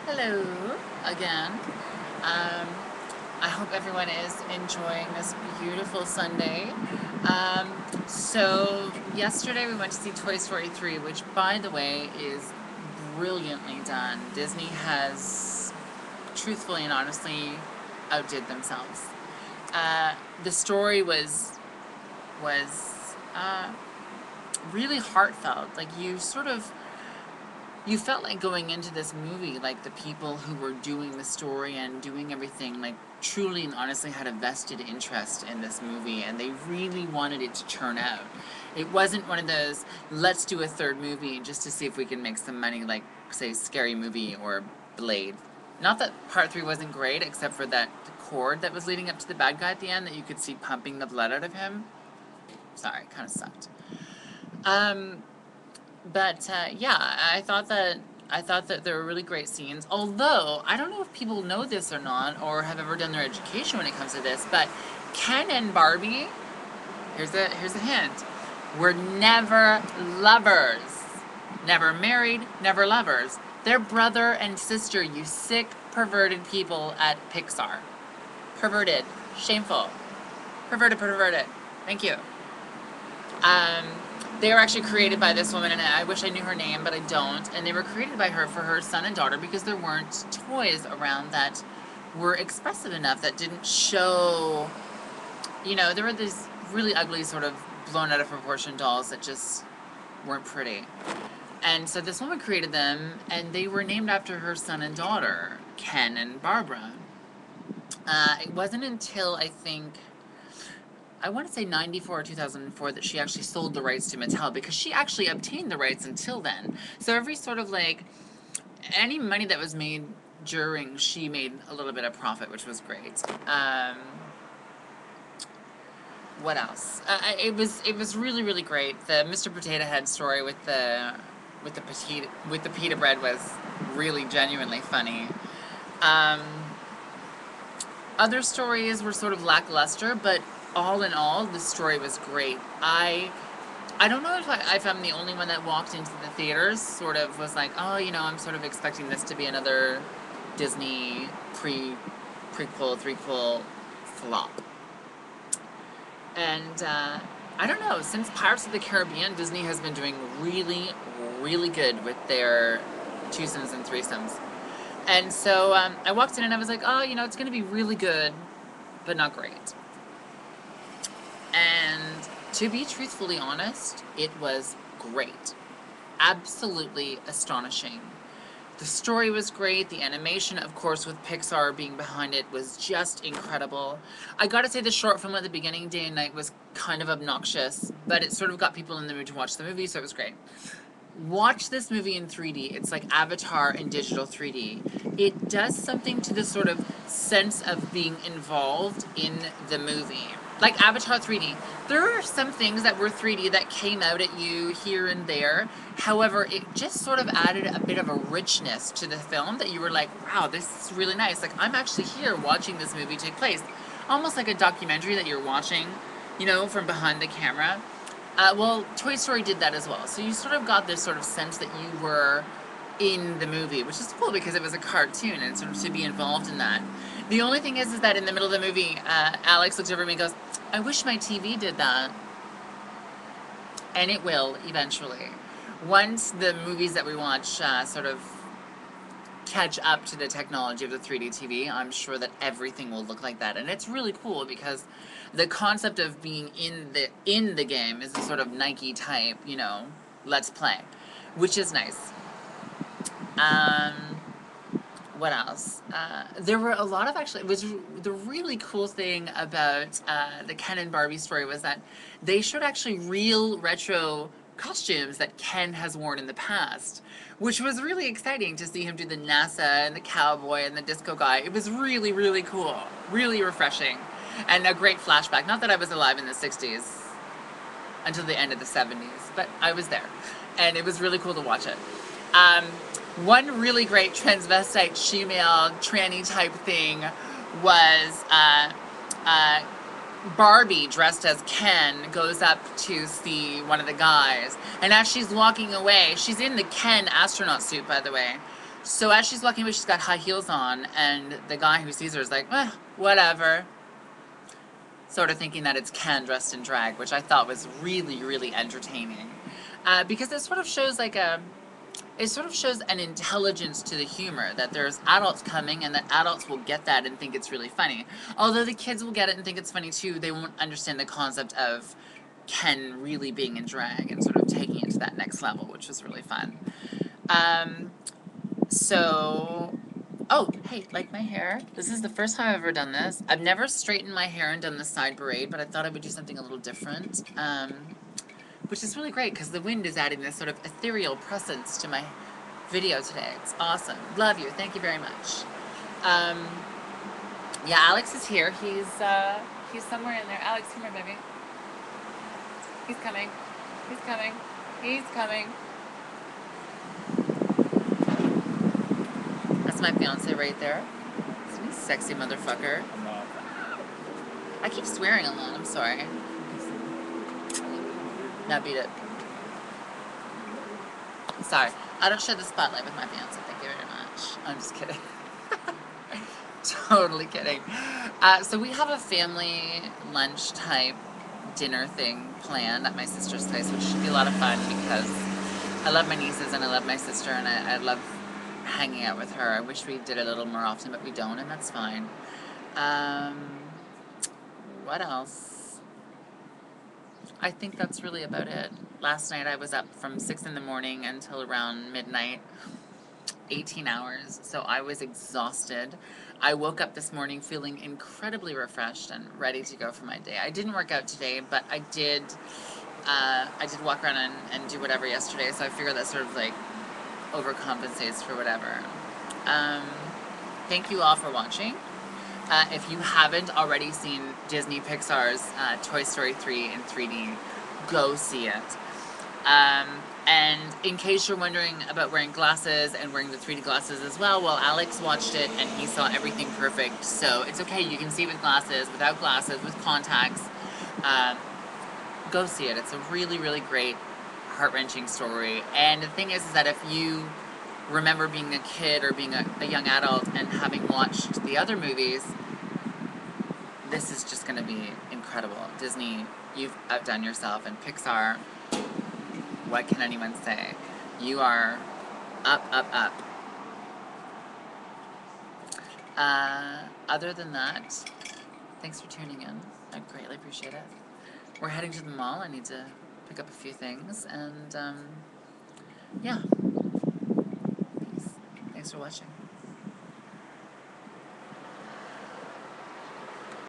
Hello again. Um, I hope everyone is enjoying this beautiful Sunday. So yesterday we went to see Toy Story 3, which by the way is brilliantly done. Disney has truthfully and honestly outdid themselves. The story was really heartfelt. Like you felt like going into this movie, like the people who were doing the story and doing everything, like truly and honestly had a vested interest in this movie, and they really wanted it to turn out. It wasn't one of those, let's do a third movie just to see if we can make some money, like, say, Scary Movie or Blade. Not that part 3 wasn't great, except for that cord that was leading up to the bad guy at the end that you could see pumping the blood out of him. Sorry, kind of sucked. Um, but yeah, I thought that there were really great scenes. Although I don't know if people know this or not, or have ever done their education when it comes to this, but Ken and Barbie, here's a hint, were never lovers, never married, never lovers. They're brother and sister. You sick, perverted people at Pixar. Perverted, shameful, perverted. Thank you. Um, they were actually created by this woman, and I wish I knew her name, but I don't. And they were created by her for her son and daughter because there weren't toys around that were expressive enough, that didn't show, there were these really ugly, sort of blown out of proportion dolls that just weren't pretty. And so this woman created them, and they were named after her son and daughter, Ken and Barbara. It wasn't until I want to say 94 or 2004 that she actually sold the rights to Mattel, because she actually obtained the rights until then. So every sort of like, any money that was made during, she made a little bit of profit, which was great. What else? It was really, really great. The Mr. Potato Head story with the pita bread was really genuinely funny. Um, Other stories were sort of lackluster, but all in all, the story was great. I don't know if I'm the only one that walked into the theaters, sort of was like, oh, I'm sort of expecting this to be another Disney prequel, threequel flop. And I don't know, since Pirates of the Caribbean, Disney has been doing really, really good with their twosomes and threesomes. And so I walked in and I was like, oh, it's going to be really good, but not great. And to be truthfully honest, it was great. Absolutely astonishing. The story was great. The animation, of course, with Pixar being behind it, was just incredible. I gotta say, the short film at the beginning, Day and Night, was kind of obnoxious, but it sort of got people in the mood to watch the movie, so it was great. Watch this movie in 3D. It's like Avatar in digital 3D. It does something to the sort of sense of being involved in the movie. Like Avatar 3D. There are some things that were 3D that came out at you here and there. However, it just sort of added a bit of a richness to the film that you were like, wow, this is really nice. Like, I'm actually here watching this movie take place. Almost like a documentary that you're watching, from behind the camera. Well, Toy Story did that as well. So you sort of got this sort of sense that you were in the movie, which is cool because it was a cartoon and sort of to be involved in that. The only thing is that in the middle of the movie, Alex looks over at me and goes, I wish my TV did that. And it will, eventually. Once the movies that we watch sort of catch up to the technology of the 3D TV, I'm sure that everything will look like that. And it's really cool because the concept of being in the game is a sort of Nike type, let's play, which is nice. What else? There were a lot of, actually, it was the really cool thing about the Ken and Barbie story was that they showed actually real retro costumes that Ken has worn in the past, which was really exciting to see him do the NASA and the cowboy and the disco guy. It was really, really cool, really refreshing, and a great flashback. Not that I was alive in the 60s until the end of the 70s, but I was there, and it was really cool to watch it. One really great transvestite, shemale, tranny type thing was Barbie, dressed as Ken, goes up to see one of the guys. And as she's walking away, she's in the Ken astronaut suit, by the way. So as she's walking away, she's got high heels on, and the guy who sees her is like, whatever. Sort of thinking that it's Ken dressed in drag, which I thought was really, really entertaining. Because it sort of shows an intelligence to the humor, that there's adults coming and that adults will get that and think it's really funny. Although the kids will get it and think it's funny too, they won't understand the concept of Ken really being in drag and sort of taking it to that next level, which was really fun. Oh, hey, like my hair? This is the first time I've ever done this. I've never straightened my hair and done the side braid, but I thought I would do something a little different. Which is really great because the wind is adding this sort of ethereal presence to my video today. It's awesome. Love you. Thank you very much. Yeah, Alex is here. He's somewhere in there. Alex, come here, baby. He's coming. He's coming. He's coming. That's my fiance right there. He's a sexy motherfucker. I'm not. I keep swearing a lot. I'm sorry. Now beat it. Sorry. I don't share the spotlight with my fiance. Thank you very much. I'm just kidding. Totally kidding. So we have a family lunch type dinner thing planned at my sister's place, which should be a lot of fun because I love my nieces and I love my sister and I love hanging out with her. I wish we did it a little more often, but we don't, and that's fine. What else? I think that's really about it. Last night I was up from 6 in the morning until around midnight, 18 hours, so I was exhausted. I woke up this morning feeling incredibly refreshed and ready to go for my day. I didn't work out today, but I did walk around and do whatever yesterday, so I figured that sort of like overcompensates for whatever. Thank you all for watching. If you haven't already seen Disney Pixar's Toy Story 3 in 3D, go see it. And in case you're wondering about wearing glasses and wearing the 3D glasses as well, Alex watched it and he saw everything perfect. So it's okay, you can see with glasses, without glasses, with contacts. Go see it. It's a really, really great, heart-wrenching story. And the thing is that if you remember being a kid or being a young adult and having watched the other movies, this is just going to be incredible. Disney, you've outdone yourself, and Pixar, what can anyone say? You are up, up, up. Other than that, thanks for tuning in. I greatly appreciate it. We're heading to the mall. I need to pick up a few things, and yeah. Peace. Thanks for watching.